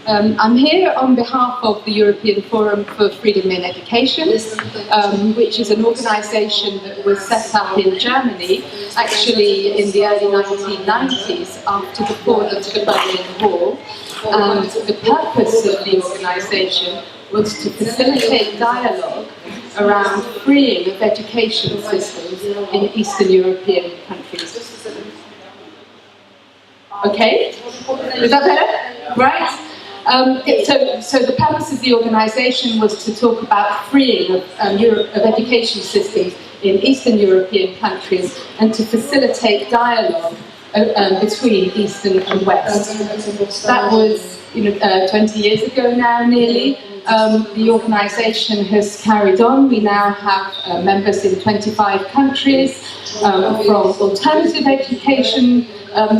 I'm here on behalf of the European Forum for Freedom in Education, which is an organisation that was set up in Germany, actually in the early 1990s after the fall of the Berlin Wall. And the purpose of the organisation was to facilitate dialogue around freeing of education systems in Eastern European countries. Okay, is that better? Right? So the purpose of the organisation was to talk about freeing of education systems in Eastern European countries and to facilitate dialogue between Eastern and West. That was 20 years ago now, nearly. The organisation has carried on. We now have members in 25 countries from alternative education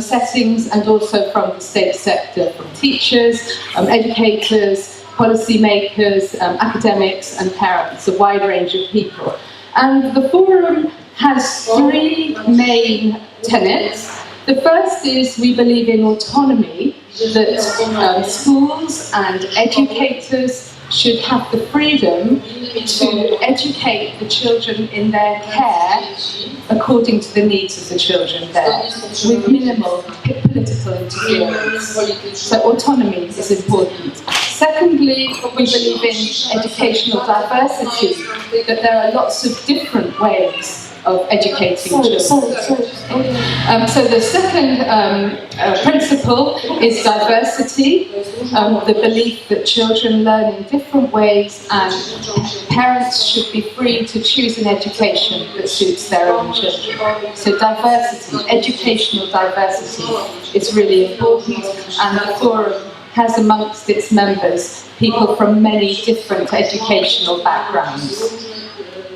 settings and also from the state sector, from teachers, educators, policymakers, academics and parents, a wide range of people. And the forum has three main tenets. The first is we believe in autonomy, that schools and educators should have the freedom to educate the children in their care according to the needs of the children there, with minimal political interference. So autonomy is important. Secondly, we believe in educational diversity, that there are lots of different ways of educating children. So the second principle is diversity, the belief that children learn in different ways and parents should be free to choose an education that suits their own children. So diversity, educational diversity is really important, and the forum has amongst its members people from many different educational backgrounds.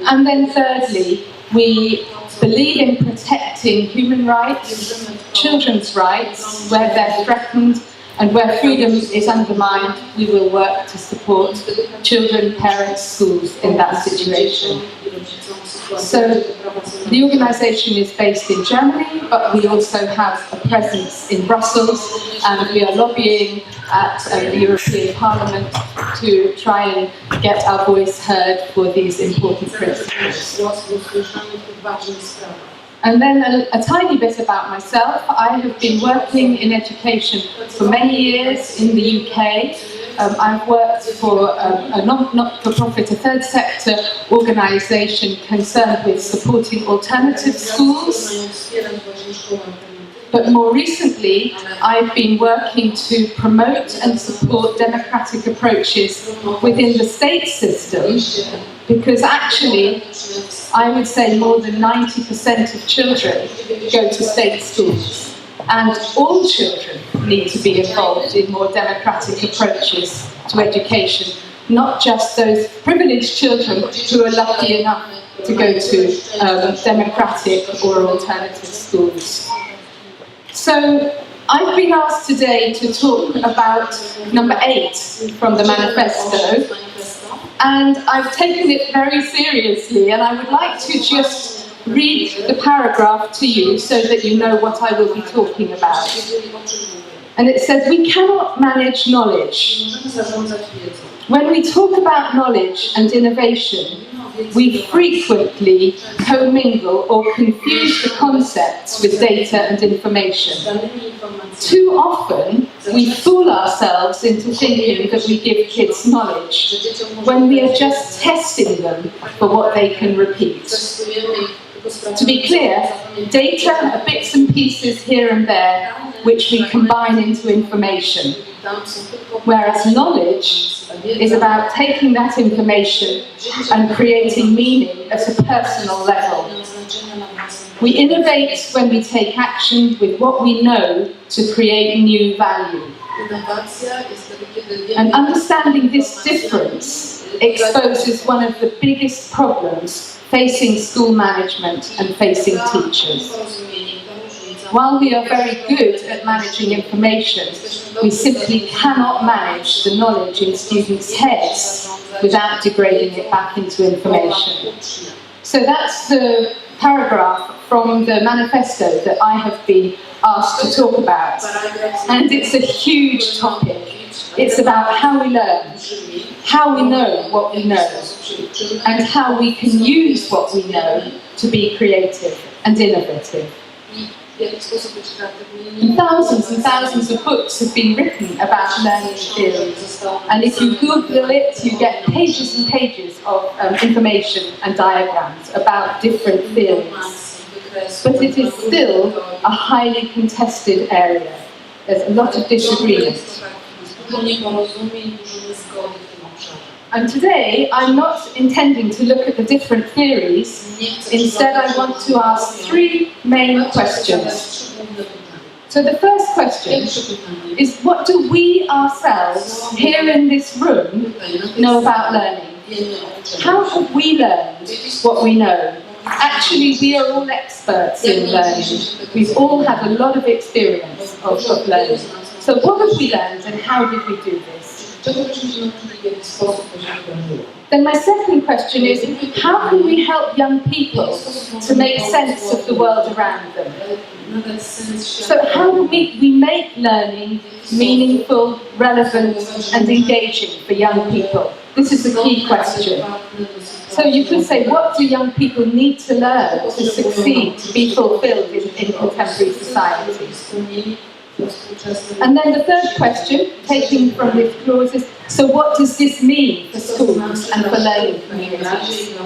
And then thirdly, we believe in protecting human rights, children's rights, where they're threatened and where freedom is undermined. We will work to support children, parents, schools in that situation. So the organisation is based in Germany, but we also have a presence in Brussels, and we are lobbying at the European Parliament to try and get our voice heard for these important principles. And then a tiny bit about myself. I have been working in education for many years in the UK. I've worked for a not-for-profit, a third sector organisation concerned with supporting alternative schools. But more recently, I've been working to promote and support democratic approaches within the state system, because actually, I would say more than 90% of children go to state schools. And all children need to be involved in more democratic approaches to education, not just those privileged children who are lucky enough to go to democratic or alternative schools. So I've been asked today to talk about number 8 from the manifesto, and I've taken it very seriously, and I would like to just read the paragraph to you so that you know what I will be talking about. And it says, we cannot manage knowledge. When we talk about knowledge and innovation, we frequently commingle or confuse the concepts with data and information. Too often, we fool ourselves into thinking that we give kids knowledge when we are just testing them for what they can repeat. To be clear, data are bits and pieces here and there which we combine into information, whereas knowledge is about taking that information and creating meaning at a personal level. We innovate when we take action with what we know to create new value. And understanding this difference exposes one of the biggest problems facing school management and facing teachers. While we are very good at managing information, we simply cannot manage the knowledge in students' heads without degrading it back into information. So that's the paragraph from the manifesto that I have been asked to talk about. And it's a huge topic. It's about how we learn, how we know what we know, and how we can use what we know to be creative and innovative. And thousands of books have been written about learning theories. And if you Google it, you get pages and pages of information and diagrams about different theories. But it is still a highly contested area. There's a lot of disagreement. And today, I'm not intending to look at the different theories. Instead, I want to ask three main questions. So the first question is, what do we ourselves, here in this room, know about learning? How have we learned what we know? Actually, we are all experts in learning. We've all had a lot of experience of learning. So what have we learned and how did we do this? Then my second question is, how can we help young people to make sense of the world around them? So how do we make learning meaningful, relevant and engaging for young people? This is the key question. So you could say, what do young people need to learn to succeed, to be fulfilled in contemporary society? And then the third question, taking from this clause, is, so what does this mean for schools and for learning communities?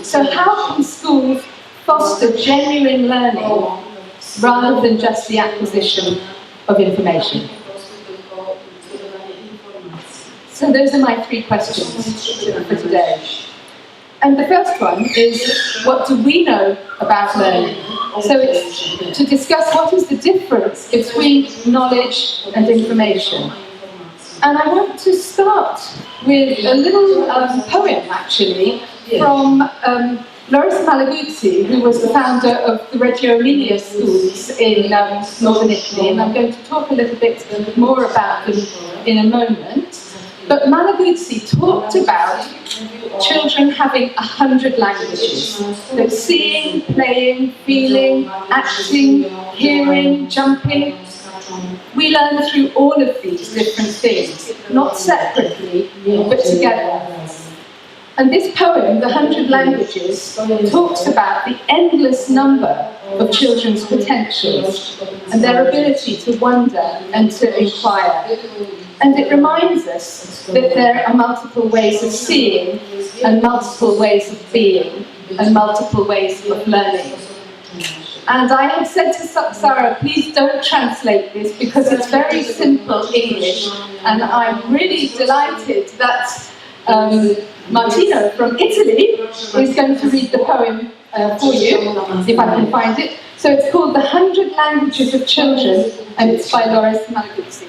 So how can schools foster genuine learning rather than just the acquisition of information? So those are my three questions for today. And the first one is, what do we know about learning? So it's to discuss what is the difference between knowledge and information. And I want to start with a little poem, actually, from Loris Malaguzzi, who was the founder of the Reggio Emilia schools in northern Italy. And I'm going to talk a little bit more about them in a moment. But Malaguzzi talked about children having 100 languages. So seeing, playing, feeling, acting, hearing, jumping. We learn through all of these different things, not separately, but together. And this poem, The 100 Languages, talks about the endless number of children's potentials and their ability to wonder and to inquire. And it reminds us that there are multiple ways of seeing, and multiple ways of being, and multiple ways of learning. And I have said to Sarah, please don't translate this because it's very simple English. And I'm really delighted that Martino from Italy is going to read the poem for you, if I can find it. So it's called The 100 Languages of Children, and it's by Loris Malaguzzi.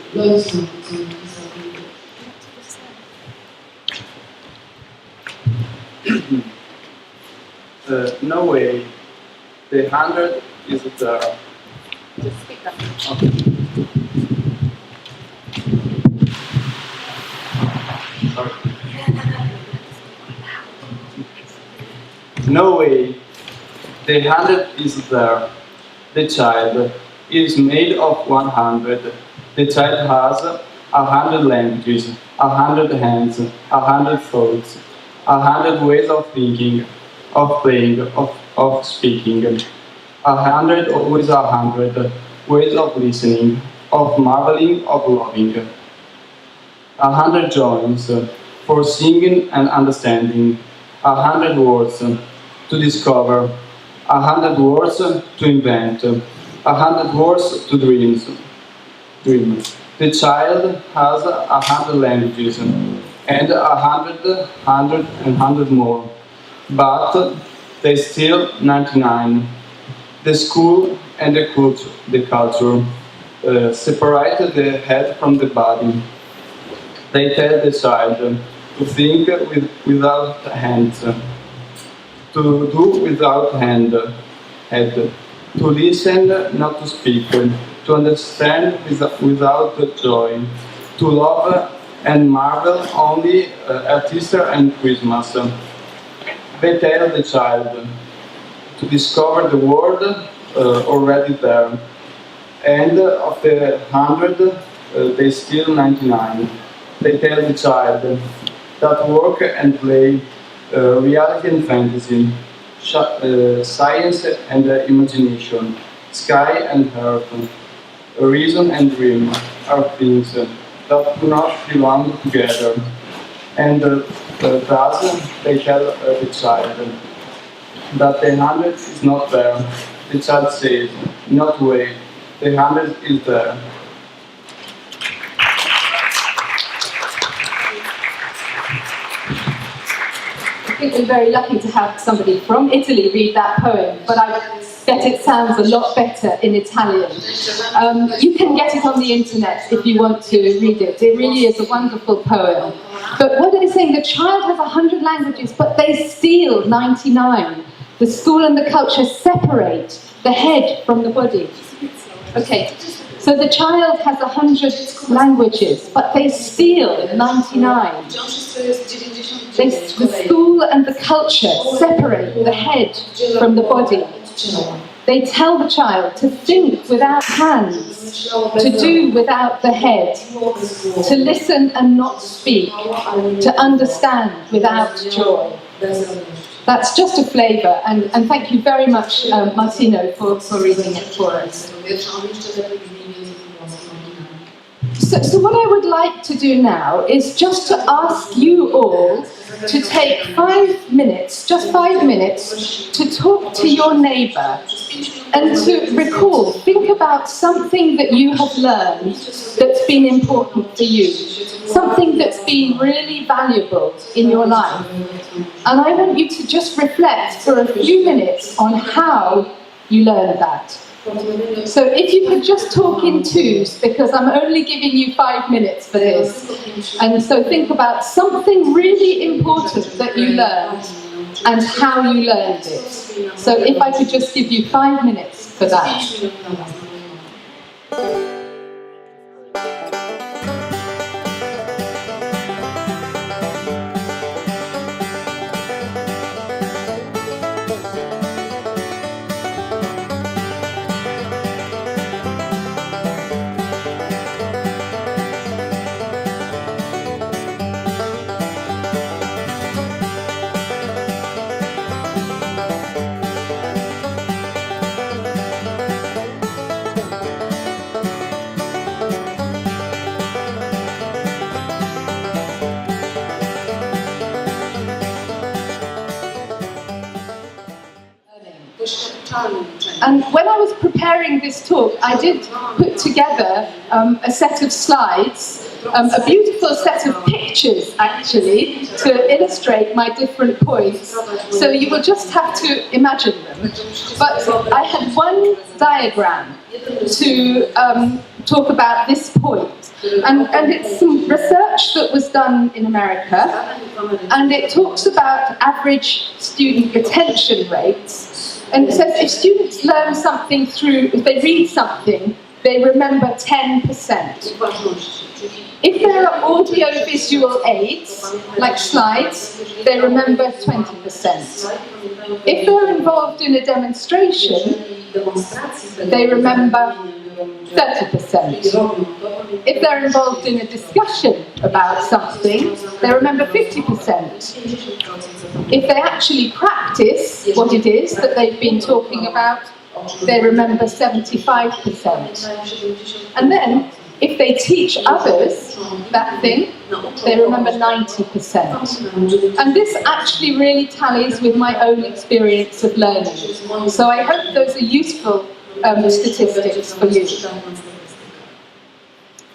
No way. The 100 is there. Just speak up. Okay. Sorry. No way. The 100 is there. The child is made of 100. The child has 100 languages, 100 hands, 100 thoughts, 100 ways of thinking, of playing, of speaking, 100 with 100 ways of listening, of marveling, of loving, 100 joints for singing and understanding, 100 words to discover, 100 words to invent, 100 words to dream. The child has 100 languages and 100 more, but there's still 99. The school and the culture separate the head from the body. They tell the child to think without hands, to do without head, to listen, not to speak, to understand without joy, to love and marvel only at Easter and Christmas. They tell the child to discover the world already there, and of the 100, they still 99. They tell the child that work and play, reality and fantasy, science and imagination, sky and earth, reason and dream are things that do not belong together. And thus they tell the child that the 100 is not there. The child says, not wait, the 100 is there. I think we're very lucky to have somebody from Italy read that poem, but I bet it sounds a lot better in Italian. You can get it on the internet if you want to read it. It really is a wonderful poem. But what it is saying, the child has 100 languages, but they steal 99. The school and the culture separate the head from the body. Okay, so the child has 100 languages, but they steal 99. The school and the culture separate the head from the body. They tell the child to think without hands, to do without the head, to listen and not speak, to understand without joy. That's just a flavour, and thank you very much, Martino, for reading it for us. So what I would like to do now is just to ask you all to take 5 minutes, just 5 minutes, to talk to your neighbour and to recall, think about something that you have learned that's been important for you, something that's been really valuable in your life. And I want you to just reflect for a few minutes on how you learned that. So if you could just talk in twos, because I'm only giving you 5 minutes for this. And so think about something really important that you learned and how you learned it. So if I could just give you 5 minutes for that. And when I was preparing this talk, I did put together a set of slides, a beautiful set of pictures, actually, to illustrate my different points. So you will just have to imagine them. But I had one diagram to talk about this point. And it's some research that was done in America, and it talks about average student retention rates. And it says if students learn something if they read something, they remember 10%. If there are audio-visual aids, like slides, they remember 20%. If they're involved in a demonstration, they remember 30%. If they're involved in a discussion about something, they remember 50%. If they actually practice what it is that they've been talking about, they remember 75%. And then, if they teach others that thing, they remember 90%. And this actually really tallies with my own experience of learning. So I hope those are useful statistics for you.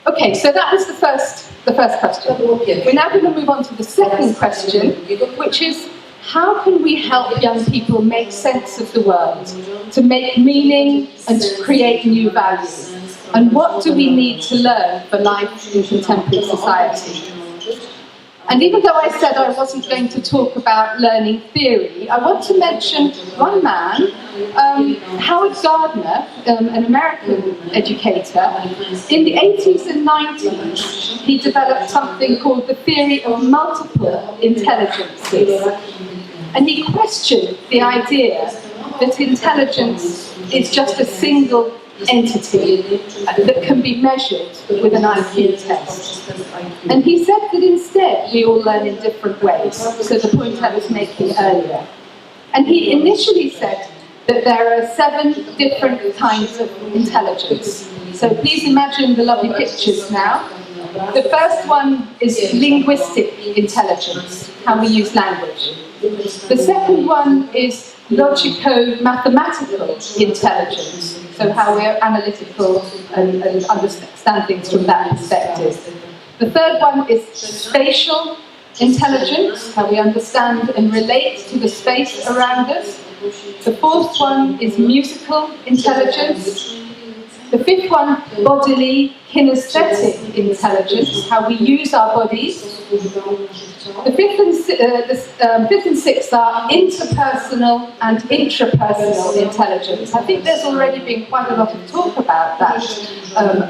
Okay, so that was the first question. We're now going to move on to the second question, which is, how can we help young people make sense of the world, to make meaning and to create new values? And what do we need to learn for life in contemporary society? And even though I said I wasn't going to talk about learning theory, I want to mention one man, Howard Gardner, an American educator. In the 80s and 90s, he developed something called the theory of multiple intelligences. And he questioned the idea that intelligence is just a single entity that can be measured with an IQ test. And he said that instead we all learn in different ways, so the point I was making earlier. And he initially said that there are 7 different kinds of intelligence. So please imagine the lovely pictures now. The first one is linguistic intelligence, how we use language. The second one is logico-mathematical intelligence, so how we're analytical and understand things from that perspective. The third one is spatial intelligence, how we understand and relate to the space around us. The fourth one is musical intelligence. The fifth one, bodily kinesthetic intelligence, how we use our bodies. The fifth and sixth are interpersonal and intrapersonal intelligence. I think there's already been quite a lot of talk about that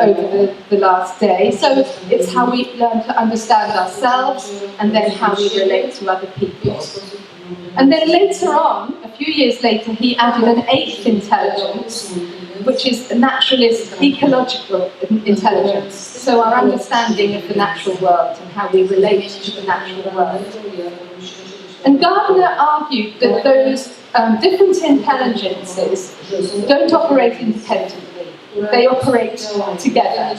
over the last day. So it's how we learn to understand ourselves and then how we relate to other people. And then later on, a few years later, he added an 8th intelligence, which is naturalist ecological intelligence. So our understanding of the natural world and how we relate to the natural world. And Gardner argued that those different intelligences don't operate independently. They operate together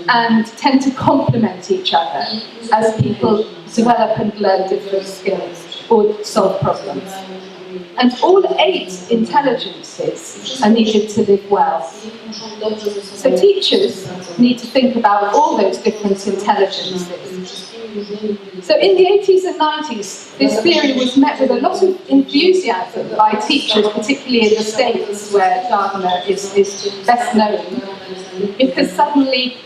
and tend to complement each other as people develop and learn different skills or solve problems. And all 8 intelligences are needed to live well. So teachers need to think about all those different intelligences. So in the 80s and 90s, this theory was met with a lot of enthusiasm by teachers, particularly in the States, where Gardner is best known, because suddenly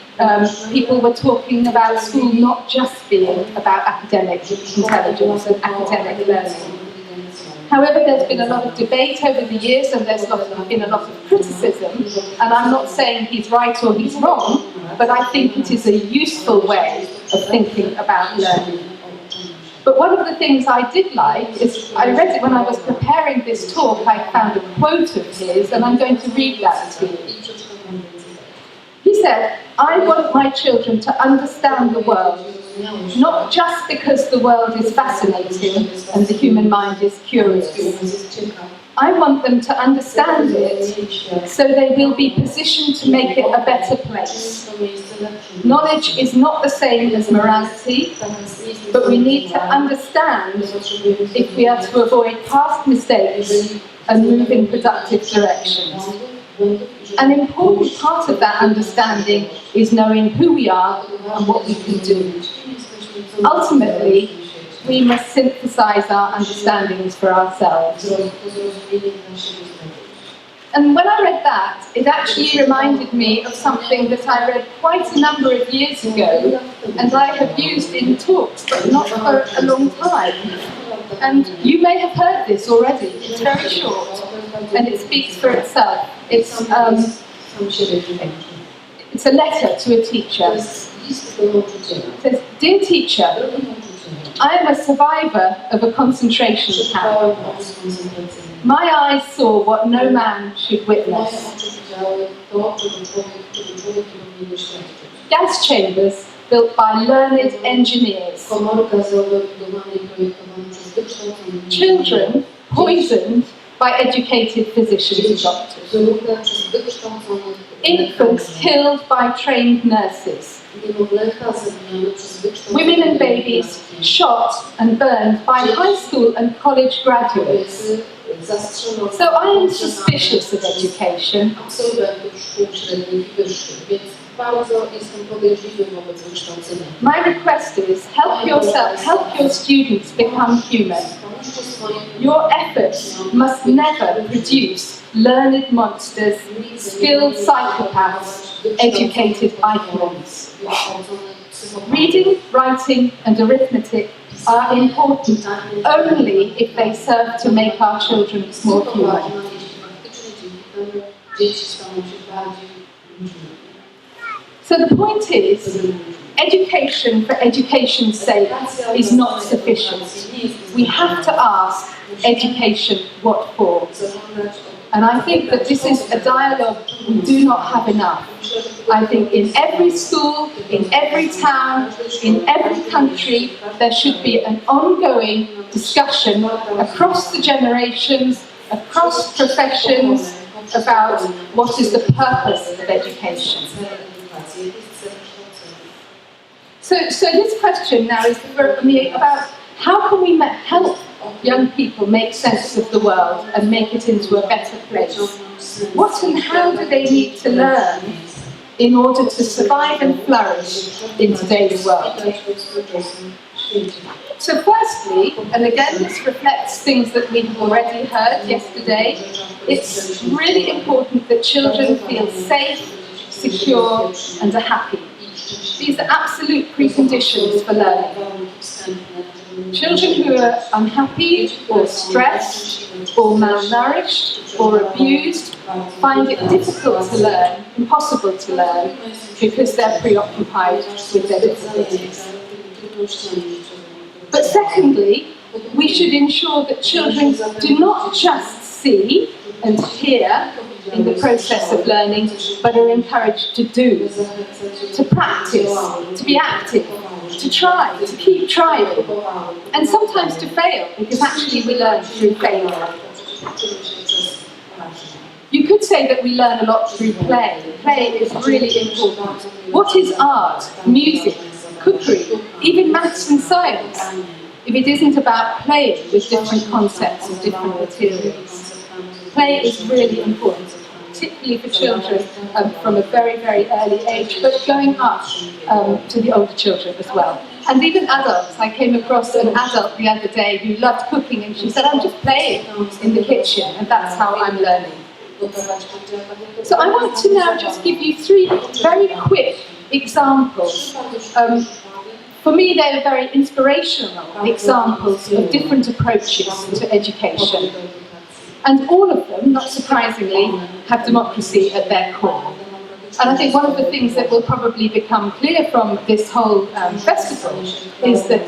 people were talking about school not just being about academic intelligence and academic learning. However, there's been a lot of debate over the years and there's been a lot of criticism, and I'm not saying he's right or he's wrong, but I think it is a useful way of thinking about learning. But one of the things I did like is, I read it when I was preparing this talk, I found a quote of his, and I'm going to read that to you. He said, "I want my children to understand the world, not just because the world is fascinating and the human mind is curious. I want them to understand it so they will be positioned to make it a better place. Knowledge is not the same as morality, but we need to understand if we are to avoid past mistakes and move in productive directions. An important part of that understanding is knowing who we are and what we can do. Ultimately, we must synthesize our understandings for ourselves." And when I read that, it actually reminded me of something that I read quite a number of years ago, and I have used in talks, but not for a long time. And you may have heard this already. It's very short, and it speaks for itself. It's a letter to a teacher. It says, "Dear teacher, I am a survivor of a concentration camp. My eyes saw what no man should witness. Gas chambers built by learned engineers. Children poisoned by educated physicians and doctors. Infants killed by trained nurses. Women and babies shot and burned by high school and college graduates. So I am suspicious of education. My request is, help your students become human. Your efforts must never produce learned monsters, skilled psychopaths, educated icons. Reading, writing and arithmetic are important only if they serve to make our children more human. So the point is, education for education's sake is not sufficient. We have to ask, education what for? And I think that this is a dialogue we do not have enough. I think in every school, in every town, in every country, there should be an ongoing discussion across the generations, across professions, about what is the purpose of education. So this question now is for me about how can we help young people make sense of the world and make it into a better place? What and how do they need to learn in order to survive and flourish in today's world? So firstly, and again this reflects things that we have already heard yesterday, it's really important that children feel safe, secure and are happy. These are absolute preconditions for learning. Children who are unhappy or stressed or malnourished or abused find it difficult to learn, impossible to learn, because they're preoccupied with their difficulties. But secondly, we should ensure that children do not just see and hear in the process of learning, but are encouraged to do, to practice, to be active, to try, to keep trying, and sometimes to fail, because actually we learn through failure. You could say that we learn a lot through play. Play is really important. What is art, music, cookery, even maths and science, if it isn't about playing with different concepts and different materials? Play is really important, particularly for children from a very, very early age, but going up to the older children as well. And even adults. I came across an adult the other day who loved cooking, and she said, I'm just playing in the kitchen, and that's how I'm learning. So I want to now just give you 3 very quick examples. For me, they're very inspirational examples of different approaches to education. And all of them, not surprisingly, have democracy at their core. And I think one of the things that will probably become clear from this whole festival is that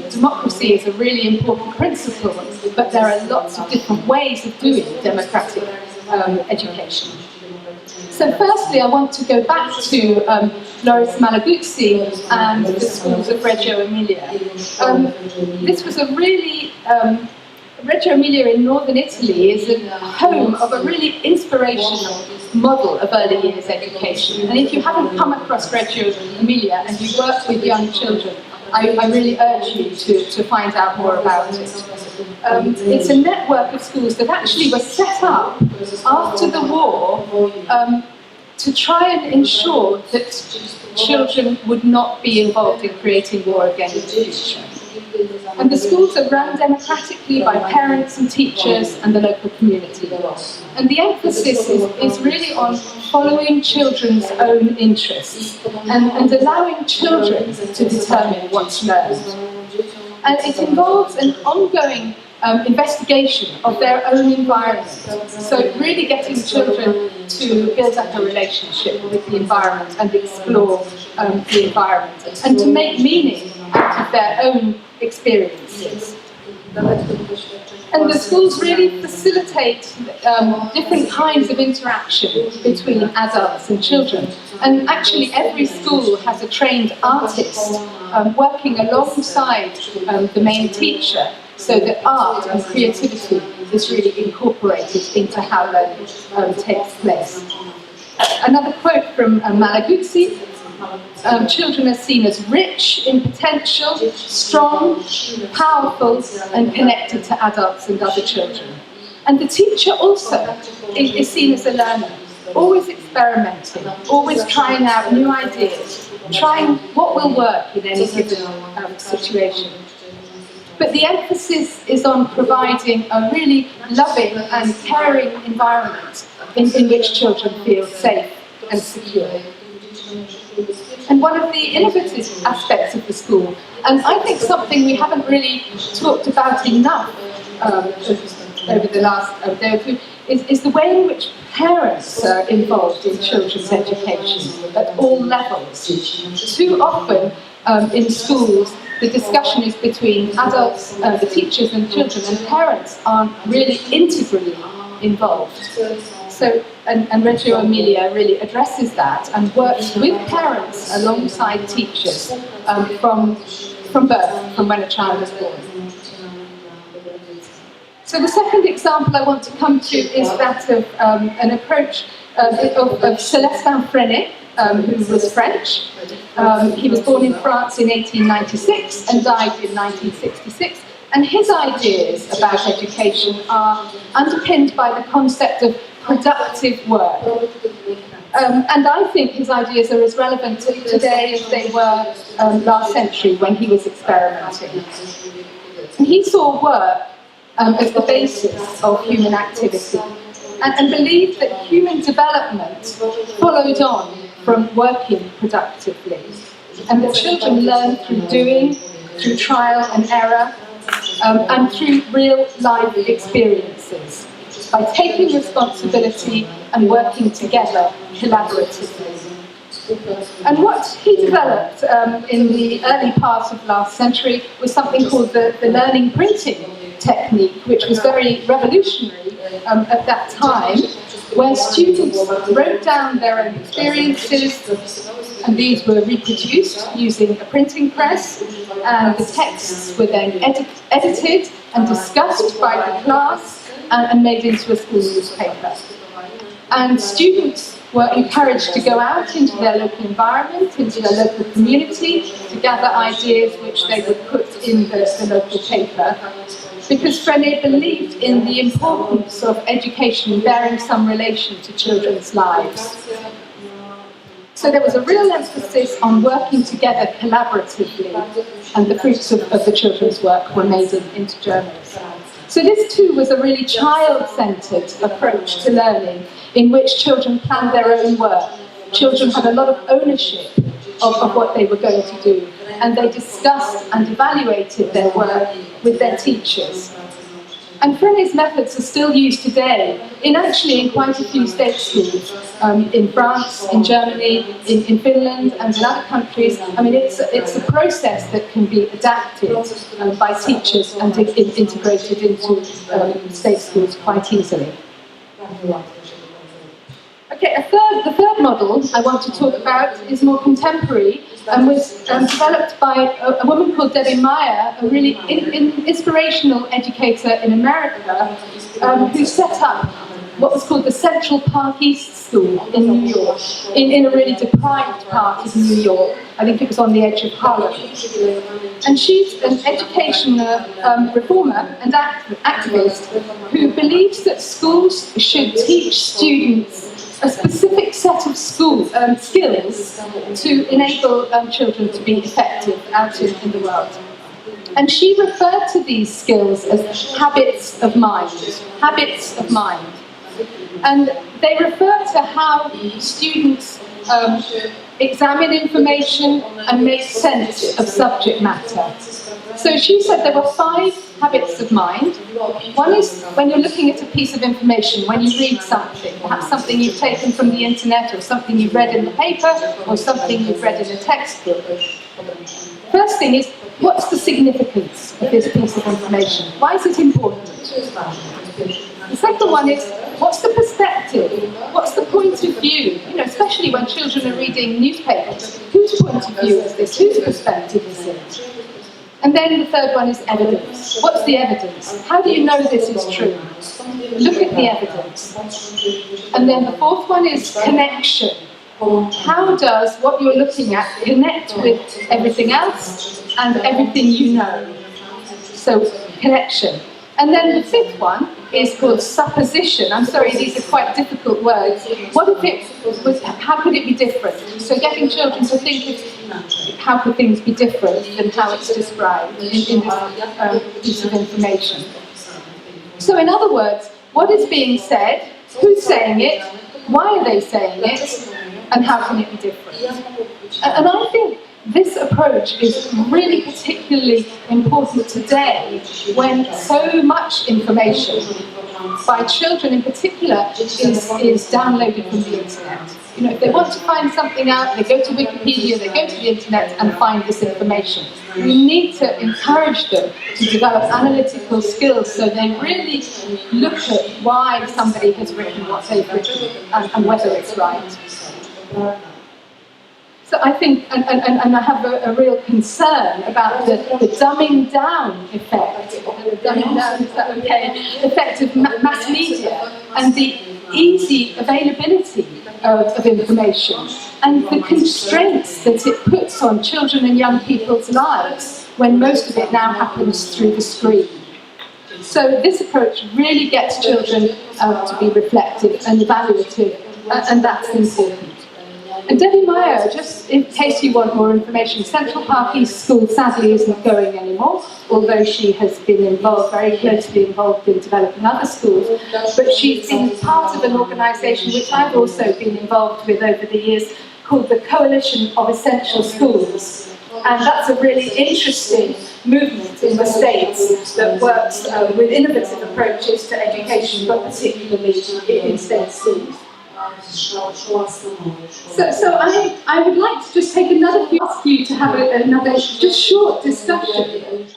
democracy is a really important principle, but there are lots of different ways of doing democratic education. So firstly, I want to go back to Loris Malaguzzi and the schools of Reggio Emilia. This was a really... Reggio Emilia in northern Italy is a home of a really inspirational model of early years education. And if you haven't come across Reggio Emilia and you work with young children, I really urge you to find out more about it. It's a network of schools that actually were set up after the war to try and ensure that children would not be involved in creating war again in the future. And the schools are run democratically by parents and teachers and the local community. And the emphasis is really on following children's own interests and allowing children to determine what's learned. And it involves an ongoing investigation of their own environment. So really getting children to build up a relationship with the environment and explore the environment and to make meaning out of their own experiences. And the schools really facilitate different kinds of interaction between adults and children. And actually every school has a trained artist working alongside the main teacher, so that art and creativity is really incorporated into how learning takes place. Another quote from Malaguzzi: children are seen as rich in potential, strong, powerful, and connected to adults and other children. And the teacher also is seen as a learner, always experimenting, always trying out new ideas, trying what will work in any given situation. But the emphasis is on providing a really loving and caring environment in which children feel safe and secure. and one of the innovative aspects of the school, and I think something we haven't really talked about enough over the last day or two, is the way in which parents are involved in children's education at all levels. Too often in schools, the discussion is between adults, the teachers and children, and parents aren't really integrally involved. So, and Reggio Emilia really addresses that and works with parents alongside teachers from birth, from when a child is born. So the second example I want to come to is that of an approach of Célestin Freinet, who was French. He was born in France in 1896 and died in 1966. And his ideas about education are underpinned by the concept of productive work. And I think his ideas are as relevant today as they were last century when he was experimenting. And he saw work as the basis of human activity and believed that human development followed on from working productively, and that children learn through doing, through trial and error, and through real life experiences, by taking responsibility and working together collaboratively. And what he developed in the early part of last century was something called the learning printing technique, which was very revolutionary at that time, where students wrote down their own experiences, and these were reproduced using a printing press, and the texts were then edited and discussed by the class and made into a school newspaper. And students were encouraged to go out into their local environment, into their local community, to gather ideas which they would put in the local paper, because Freinet believed in the importance of education bearing some relation to children's lives. So there was a real emphasis on working together collaboratively, and the fruits of the children's work were made into journals. So this too was a really child-centred approach to learning, in which children planned their own work. Children had a lot of ownership of what they were going to do, and they discussed and evaluated their work with their teachers. And Freiné's methods are still used today in quite a few state schools, in France, in Germany, in Finland, and in other countries. I mean, it's a process that can be adapted by teachers and integrated into state schools quite easily. Okay, the third model I want to talk about is more contemporary and was developed by a woman called Debbie Meyer, a really inspirational educator in America, who set up what was called the Central Park East School in New York, in a really deprived part of New York. I think it was on the edge of Harlem. And she's an education reformer and activist who believes that schools should teach students a specific set of skills to enable children to be effective out in the world. And she referred to these skills as habits of mind. Habits of mind. And they refer to how students examine information and make sense of subject matter. So she said there were 5 habits of mind. One is when you're looking at a piece of information, when you read something, perhaps something you've taken from the internet, or something you've read in the paper, or something you've read in a textbook. First thing is, what's the significance of this piece of information? Why is it important? The second one is, what's the perspective? What's the point of view? You know, especially when children are reading newspapers. Whose point of view is this? Whose perspective is it? And then the third one is evidence. What's the evidence? How do you know this is true? Look at the evidence. And then the fourth one is connection. How does what you're looking at connect with everything else and everything you know? So, connection. And then the fifth one is called supposition. I'm sorry, these are quite difficult words. What if it was, how could it be different? So getting children to think of how could things be different than how it's described in this piece of information. So in other words, what is being said, who's saying it, why are they saying it, and how can it be different? And I think this approach is really particularly important today when so much information, by children in particular, is downloaded from the internet. You know, if they want to find something out, they go to Wikipedia, they go to the internet and find this information. We need to encourage them to develop analytical skills so they really look at why somebody has written what they've written and whether it's right. So I think, and I have a real concern about the dumbing down effect, effect of mass media and the easy availability of information and the constraints that it puts on children and young people's lives when most of it now happens through the screen. So this approach really gets children to be reflective and evaluative, and that's important. And Debbie Meyer, just in case you want more information, Central Park East School sadly isn't going anymore, although she has been involved, very closely involved in developing other schools. But she's been part of an organisation which I've also been involved with over the years called the Coalition of Essential Schools. And that's a really interesting movement in the States that works with innovative approaches to education, but particularly in state schools. So I would like to just take another few, ask you to have another just short discussion.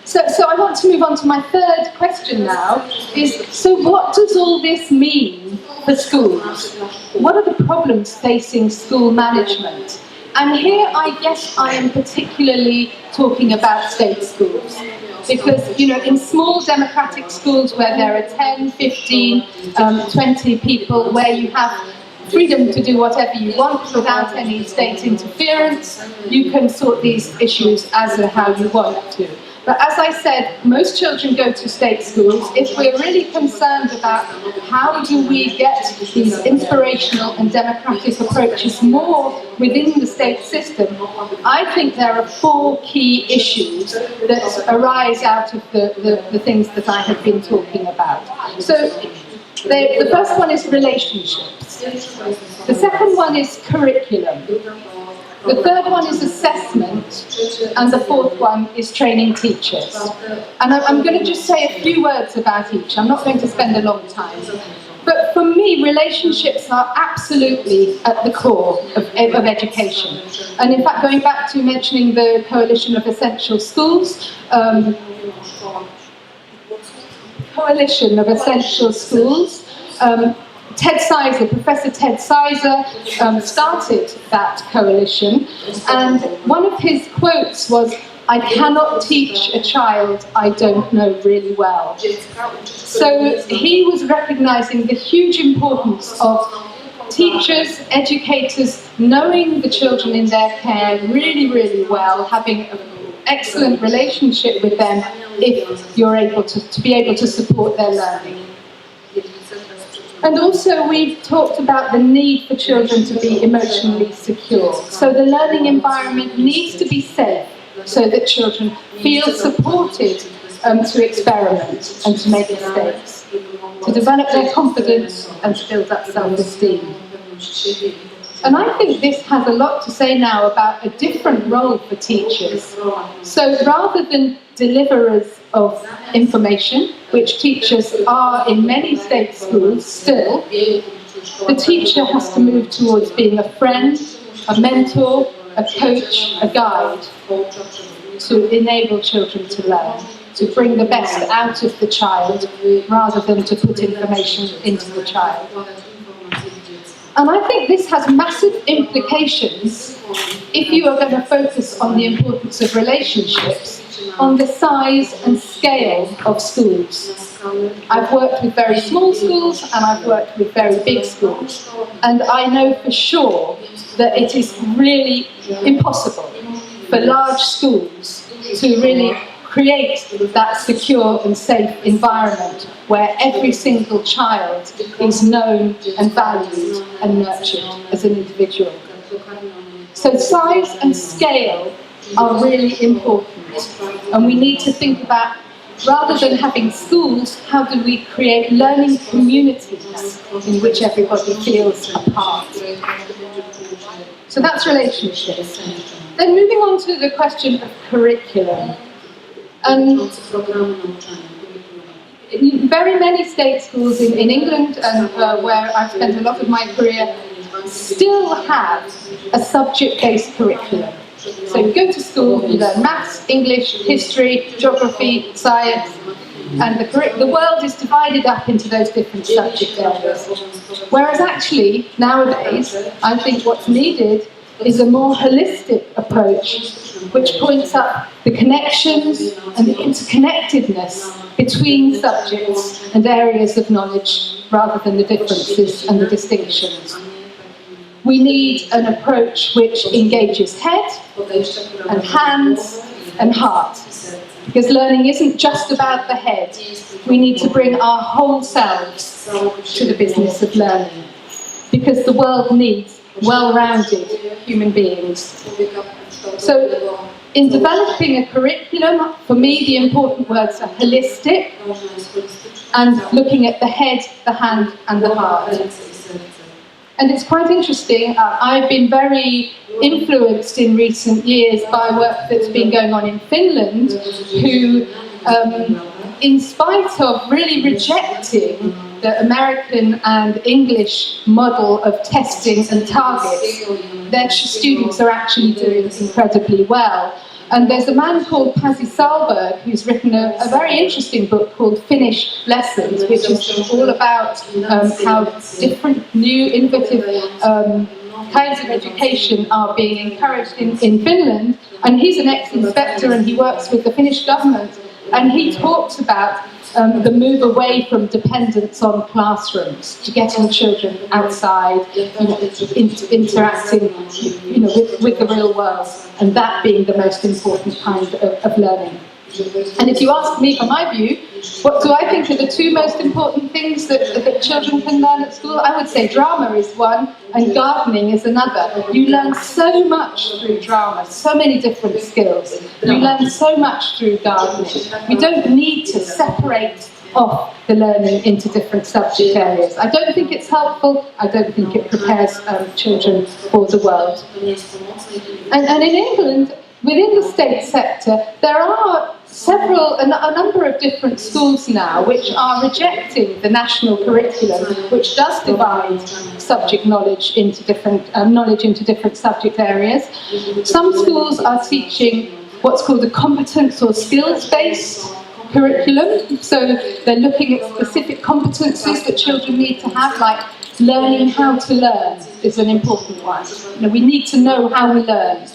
So I want to move on to my third question now, so what does all this mean for schools? What are the problems facing school management? And here I guess I am particularly talking about state schools. Because, you know, in small democratic schools where there are 10, 15, 20 people, where you have freedom to do whatever you want without any state interference, you can sort these issues as to how you want to. But as I said, most children go to state schools. If we're really concerned about how do we get these inspirational and democratic approaches more within the state system, I think there are 4 key issues that arise out of the things that I have been talking about. So the first one is relationships. The second one is curriculum. The third one is assessment, and the fourth one is training teachers. And I'm going to just say a few words about each. I'm not going to spend a long time. But for me, relationships are absolutely at the core of education. And in fact, going back to mentioning the Coalition of Essential Schools, Professor Ted Sizer started that coalition, and one of his quotes was, "I cannot teach a child I don't know really well." So he was recognizing the huge importance of teachers, educators, knowing the children in their care really, really well, having an excellent relationship with them if you're able to be able to support their learning. And also we've talked about the need for children to be emotionally secure. So the learning environment needs to be safe so that children feel supported to experiment and to make mistakes, to develop their confidence and to build up self-esteem. And I think this has a lot to say now about a different role for teachers. So rather than deliverers of information, which teachers are in many state schools still, the teacher has to move towards being a friend, a mentor, a coach, a guide, to enable children to learn, to bring the best out of the child rather than to put information into the child. And I think this has massive implications if you are going to focus on the importance of relationships, on the size and scale of schools. I've worked with very small schools and I've worked with very big schools. And I know for sure that it is really impossible for large schools to really create that secure and safe environment where every single child is known and valued and nurtured as an individual. So size and scale are really important, and we need to think about, rather than having schools, how do we create learning communities in which everybody feels a part. So that's relationships. Then moving on to the question of curriculum. Very many state schools in England, and where I've spent a lot of my career, still have a subject-based curriculum. So you go to school, you learn maths, English, history, geography, science, and the world is divided up into those different subject areas. Whereas actually, nowadays, I think what's needed is a more holistic approach, which points up the connections and the interconnectedness between subjects and areas of knowledge, rather than the differences and the distinctions. We need an approach which engages head and hands and heart, because learning isn't just about the head. We need to bring our whole selves to the business of learning, because the world needs well-rounded human beings. So in developing a curriculum, for me the important words are holistic and looking at the head, the hand and the heart. And it's quite interesting, I've been very influenced in recent years by work that's been going on in Finland, who, in spite of really rejecting the American and English model of testing and targets, their students are actually doing incredibly well. And there's a man called Pasi Sahlberg who's written a very interesting book called Finnish Lessons, which is all about how different new innovative kinds of education are being encouraged in Finland. And he's an ex-inspector and he works with the Finnish government. And he talks about the move away from dependence on classrooms to getting children outside, interacting, with the real world, and that being the most important kind of learning. And if you ask me, for my view, what do I think are the two most important things that children can learn at school? I would say drama is one, and gardening is another. You learn so much through drama, so many different skills. You learn so much through gardening. We don't need to separate off the learning into different subject areas. I don't think it's helpful. I don't think it prepares children for the world. And in England, within the state sector, there are a number of different schools now which are rejecting the national curriculum, which does divide subject knowledge into different subject areas. Some schools are teaching what's called a competence or skills-based curriculum. So they're looking at specific competencies that children need to have, like learning how to learn is an important one. We need to know how we learn.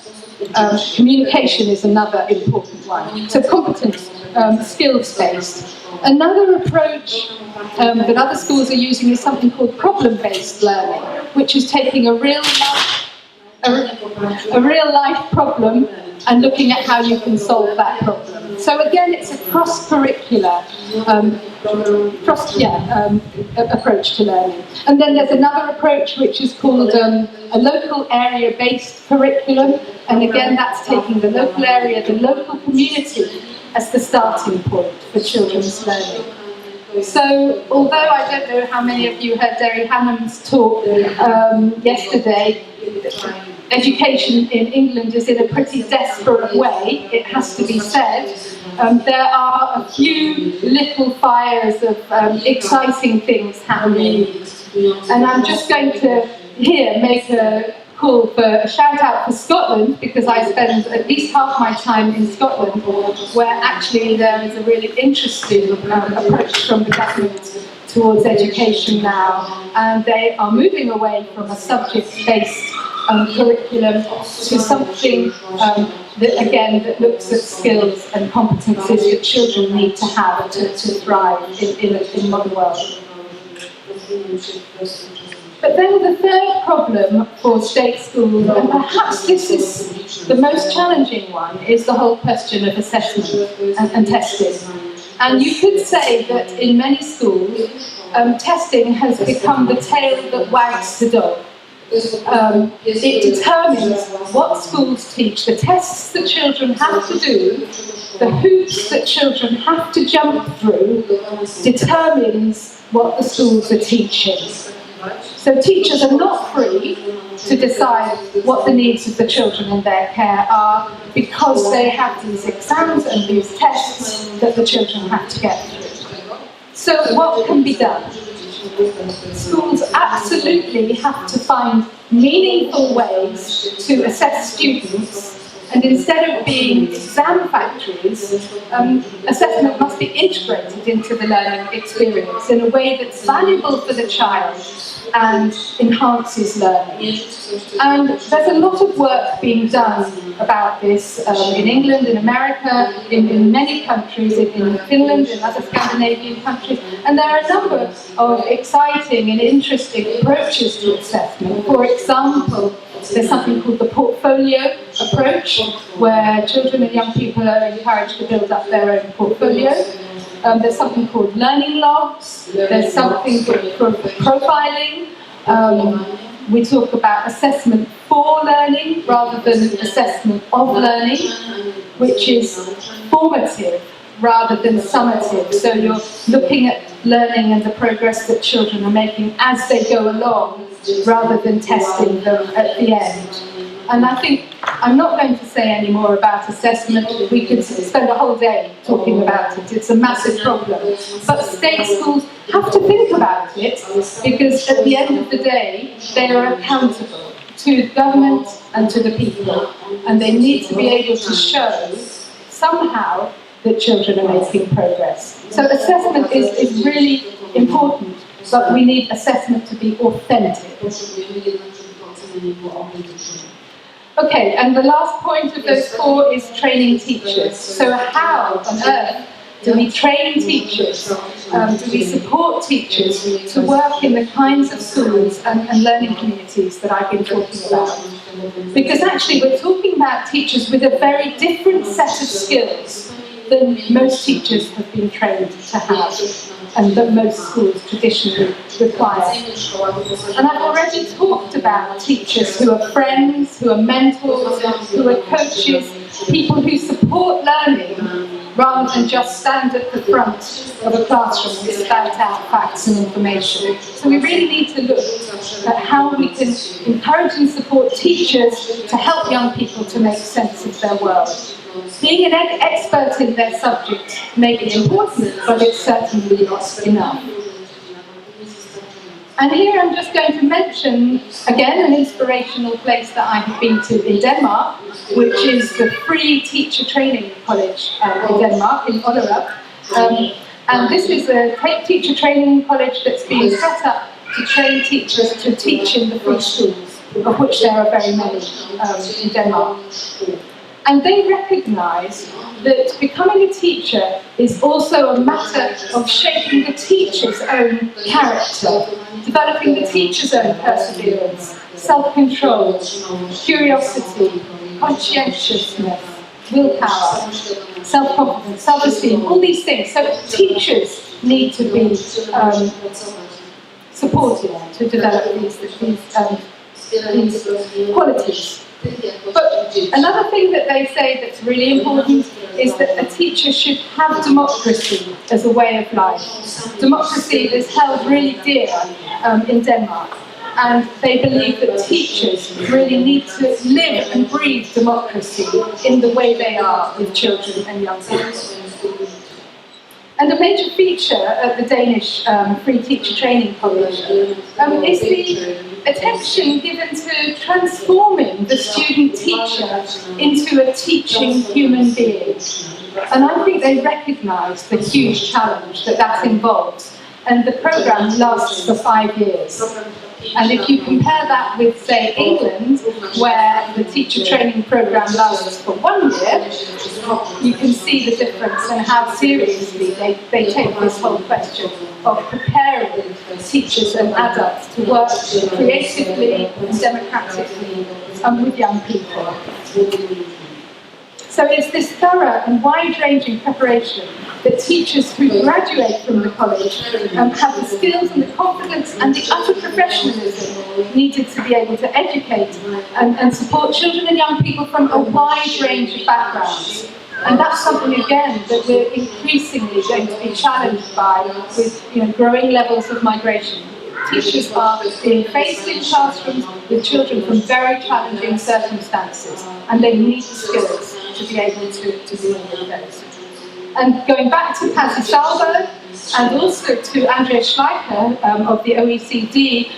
Communication is another important one. So competence, skills-based. Another approach that other schools are using is something called problem-based learning, which is taking a real life problem and looking at how you can solve that problem. So again, it's a cross-curricular approach to learning. And then there's another approach which is called a local area-based curriculum. And again, that's taking the local area, the local community as the starting point for children's learning. So, although I don't know how many of you heard Derry Hammond's talk yesterday, education in England is in a pretty desperate way, it has to be said. There are a few little fires of exciting things happening. And I'm just going to here make a call for a shout out for Scotland, because I spend at least half my time in Scotland, where actually there is a really interesting approach from the government towards education now, and they are moving away from a subject-based curriculum to something that looks at skills and competencies that children need to have to thrive in the modern world. But then the third problem for state schools, and perhaps this is the most challenging one, is the whole question of assessment and testing. And you could say that in many schools, testing has become the tail that wags the dog. It determines what schools teach, the tests that children have to do, the hoops that children have to jump through, determines what the schools are teaching. So teachers are not free to decide what the needs of the children in their care are, because they have these exams and these tests that the children have to get through. So what can be done? Schools absolutely have to find meaningful ways to assess students, and instead of being exam factories, assessment must be integrated into the learning experience in a way that's valuable for the child and enhances learning. And there's a lot of work being done about this in England, in America, in many countries, in Finland, in other Scandinavian countries, and there are a number of exciting and interesting approaches to assessment. For example, there's something called the portfolio approach, where children and young people are encouraged to build up their own portfolio. There's something called learning logs. There's something called profiling. We talk about assessment for learning rather than assessment of learning, which is formative rather than summative. So you're looking at learning and the progress that children are making as they go along, rather than testing them at the end. And I think I'm not going to say any more about assessment. We could spend a whole day talking about it. It's a massive problem. But state schools have to think about it, because at the end of the day, they are accountable to the government and to the people. And they need to be able to show somehow that children are making progress. So assessment is really important, but we need assessment to be authentic. Okay, and the last point of those four is training teachers. So how on earth do we train teachers? Do we support teachers to work in the kinds of schools and learning communities that I've been talking about? Because actually we're talking about teachers with a very different set of skills than most teachers have been trained to have, and that most schools traditionally require. And I've already talked about teachers who are friends, who are mentors, who are coaches, people who support learning rather than just stand at the front of a classroom and spout out facts and information. So we really need to look at how we can encourage and support teachers to help young people to make sense of their world. Being an expert in their subject may be important, but it's certainly not enough. And here I'm just going to mention, again, an inspirational place that I have been to in Denmark, which is the free teacher training college in Denmark, in Ollerup. And this is a teacher training college that's been set up to train teachers to teach in the free schools, of which there are very many in Denmark. And they recognise that becoming a teacher is also a matter of shaping the teacher's own character, developing the teacher's own perseverance, self-control, curiosity, conscientiousness, willpower, self-confidence, self-esteem, all these things. So teachers need to be supported to develop these qualities. But another thing that they say that's really important is that a teacher should have democracy as a way of life. Democracy is held really dear in Denmark, and they believe that teachers really need to live and breathe democracy in the way they are with children and young people. And a major feature at the Danish Free Teacher Training College is the attention given to transforming the student teacher into a teaching human being. And I think they recognise the huge challenge that involves. and the programme lasts for 5 years. And if you compare that with, say, England, where the teacher training programme lasts for 1 year, you can see the difference and how seriously they take this whole question of preparing teachers and adults to work creatively and democratically and with young people. So it's this thorough and wide-ranging preparation that teachers who graduate from the college have the skills and the confidence and the utter professionalism needed to be able to educate and support children and young people from a wide range of backgrounds. And that's something, again, that we're increasingly going to be challenged by with growing levels of migration. Teachers are being faced in classrooms with children from very challenging circumstances, and they need the skills to be able to deal with those. And going back to Pazzi Salvo, and also to Andrea Schleicher of the OECD,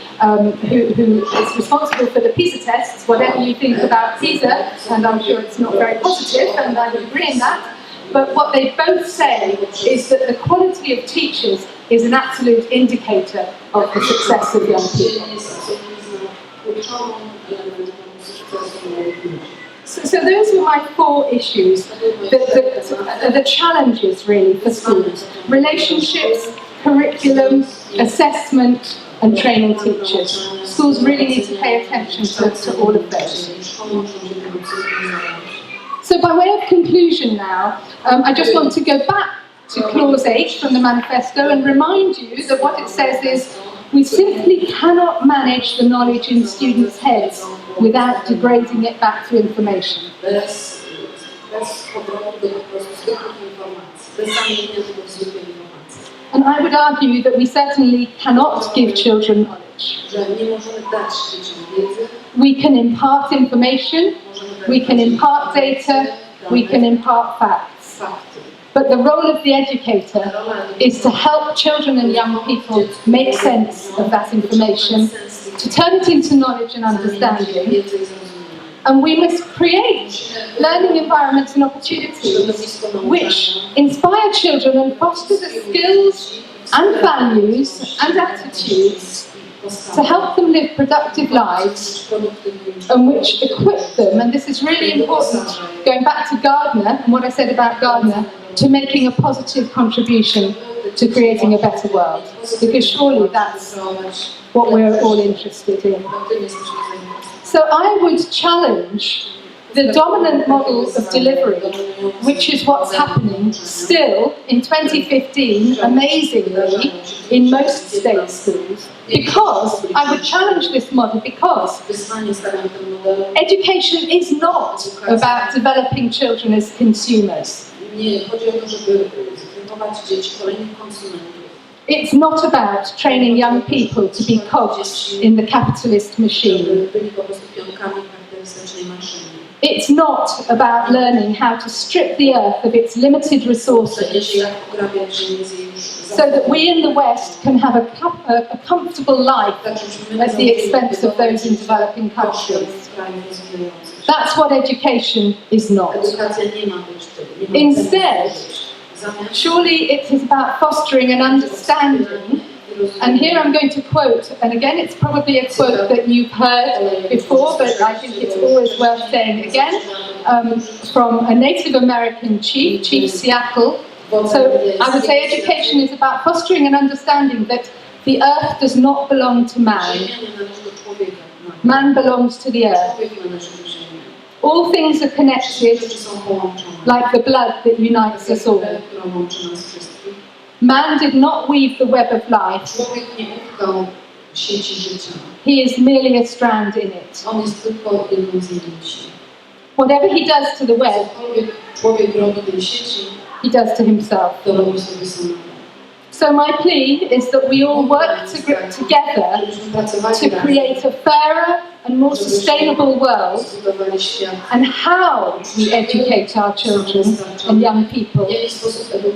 who is responsible for the PISA tests, whatever you think about PISA, and I'm sure it's not very positive, and I would agree in that, but what they both say is that the quality of teachers is an absolute indicator of the success of young people. So those were my 4 issues, the challenges really for schools: relationships, curriculum, assessment, and training teachers. Schools really need to pay attention to all of those. So by way of conclusion now, I just want to go back to Clause 8 from the manifesto and remind you that what it says is, we simply cannot manage the knowledge in students' heads without degrading it back to information. And I would argue that we certainly cannot give children knowledge. We can impart information, we can impart data, we can impart facts. But the role of the educator is to help children and young people make sense of that information, to turn it into knowledge and understanding. And we must create learning environments and opportunities which inspire children and foster the skills and values and attitudes to help them live productive lives, and which equip them, and this is really important, going back to Gardner and what I said about Gardner, to making a positive contribution to creating a better world. Because surely that's what we're all interested in. So I would challenge the dominant model of delivery, which is what's happening still in 2015, amazingly, in most state schools, because I would challenge this model because education is not about developing children as consumers. It's not about training young people to be cogs in the capitalist machine. It's not about learning how to strip the earth of its limited resources so that we in the West can have a comfortable life at the expense of those in developing countries. That's what education is not. Instead, surely it is about fostering an understanding. And here I'm going to quote, and again it's probably a quote that you've heard before, but I think it's always worth saying again, from a Native American chief, Chief Seattle. So I would say education is about fostering an understanding that the earth does not belong to man. Man belongs to the earth. All things are connected, like the blood that unites us all. Man did not weave the web of life. He is merely a strand in it. Whatever he does to the web, he does to himself. So my plea is that we all work together to create a fairer and more sustainable world, and how we educate our children and young people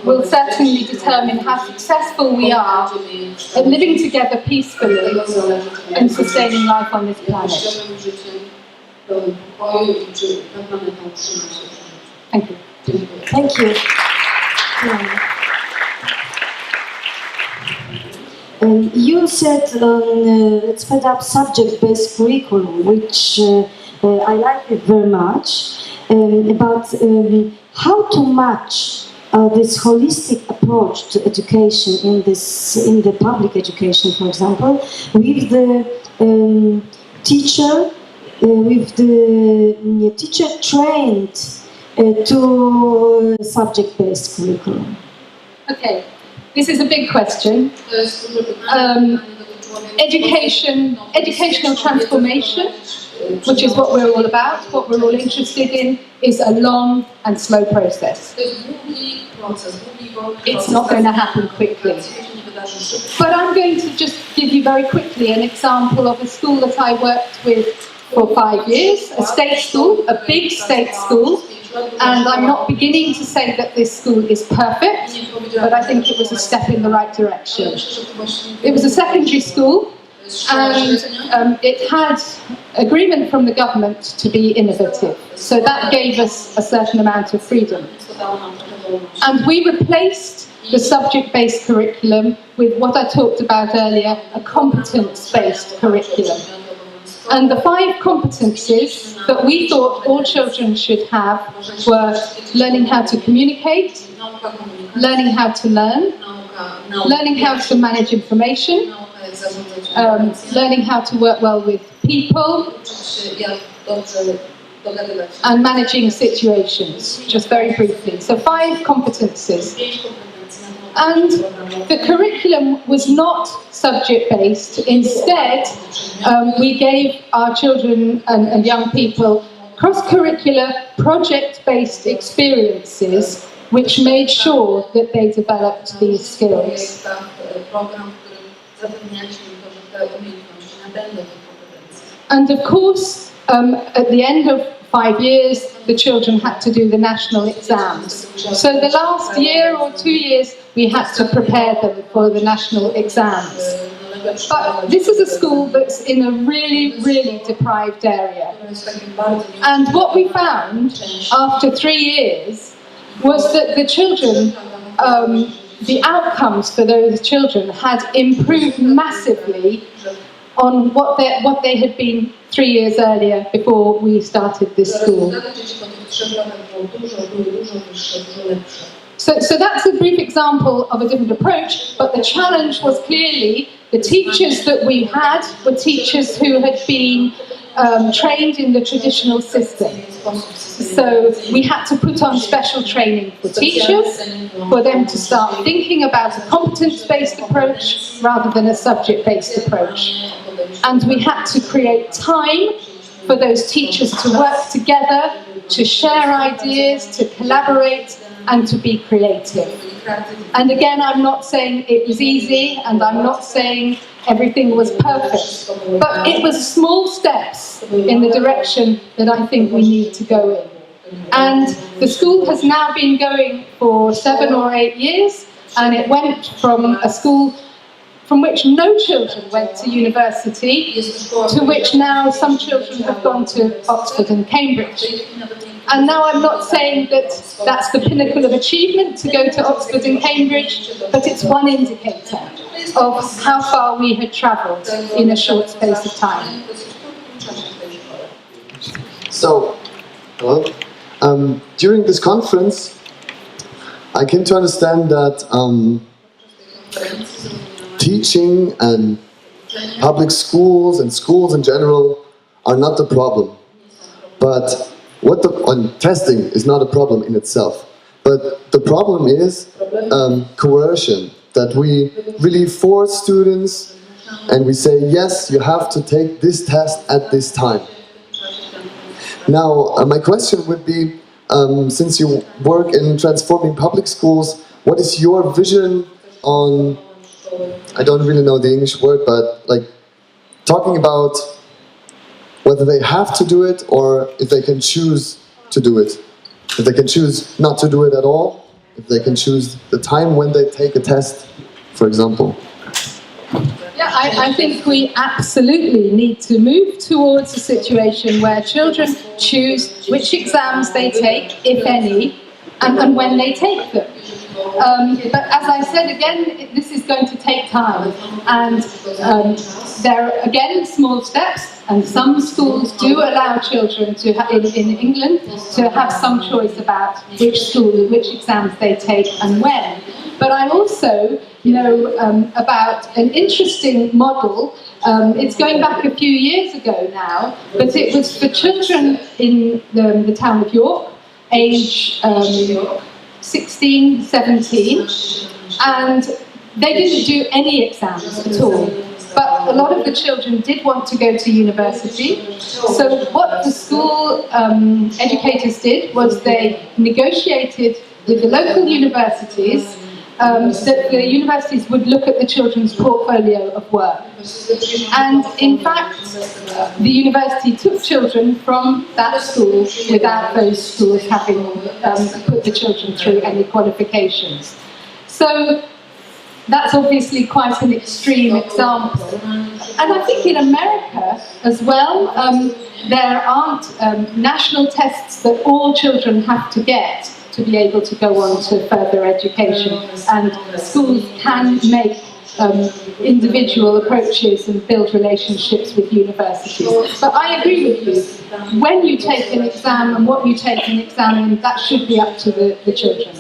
will certainly determine how successful we are at living together peacefully and sustaining life on this planet. Thank you. Thank you. You said let's put up subject-based curriculum, which I like it very much, about how to match this holistic approach to education in the public education, for example, with the teacher trained to subject-based curriculum. Okay, this is a big question. Educational transformation, which is what we're all about, what we're all interested in, is a long and slow process. It's not going to happen quickly. But I'm going to just give you very quickly an example of a school that I worked with for 5 years, a state school, a big state school, and I'm not beginning to say that this school is perfect, but I think it was a step in the right direction. It was a secondary school, and it had agreement from the government to be innovative, so that gave us a certain amount of freedom. And we replaced the subject-based curriculum with what I talked about earlier, a competence-based curriculum. And the 5 competencies that we thought all children should have were learning how to communicate, learning how to learn, learning how to manage information, learning how to work well with people, and managing situations, just very briefly. So 5 competencies. And the curriculum was not subject-based. Instead, we gave our children and young people cross-curricular, project-based experiences which made sure that they developed these skills. And of course, at the end of 5 years, the children had to do the national exams. So the last year or 2 years, we had to prepare them for the national exams. But this is a school that's in a really, really deprived area. And what we found after 3 years was that the children, the outcomes for those children had improved massively on what they had been 3 years earlier before we started this school. So that's a brief example of a different approach, but the challenge was clearly the teachers that we had were teachers who had been trained in the traditional system. So we had to put on special training for teachers, for them to start thinking about a competence-based approach rather than a subject-based approach. And we had to create time for those teachers to work together, to share ideas, to collaborate, and to be creative. And again, I'm not saying it was easy, and I'm not saying everything was perfect, but it was small steps in the direction that I think we need to go in. And the school has now been going for 7 or 8 years, and it went from a school from which no children went to university, to which now some children have gone to Oxford and Cambridge. And now I'm not saying that that's the pinnacle of achievement to go to Oxford and Cambridge, but it's one indicator of how far we had travelled in a short space of time. So, hello. During this conference, I came to understand that teaching and public schools and schools in general are not the problem. But testing is not a problem in itself. But the problem is coercion, that we really force students and we say, yes, you have to take this test at this time. Now, my question would be, since you work in transforming public schools, what is your vision on, I don't really know the English word, but like talking about whether they have to do it or if they can choose to do it. If they can choose not to do it at all, if they can choose the time when they take a test, for example. Yeah, I think we absolutely need to move towards a situation where children choose which exams they take, if any, and when they take them. But as I said again, this is going to take time, and there are again small steps, and some schools do allow children to in England to have some choice about which school, which exams they take and when. But I also know about an interesting model. It's going back a few years ago now, but it was for children in the town of York, age 16, 17, and they didn't do any exams at all. But a lot of the children did want to go to university. So what the school educators did was they negotiated with the local universities that the universities would look at the children's portfolio of work. And in fact, the university took children from that school without those schools having put the children through any qualifications. So that's obviously quite an extreme example. And I think in America as well, there aren't national tests that all children have to get to be able to go on to further education, and schools can make individual approaches and build relationships with universities. But I agree with you, when you take an exam and what you take an exam in, that should be up to the children.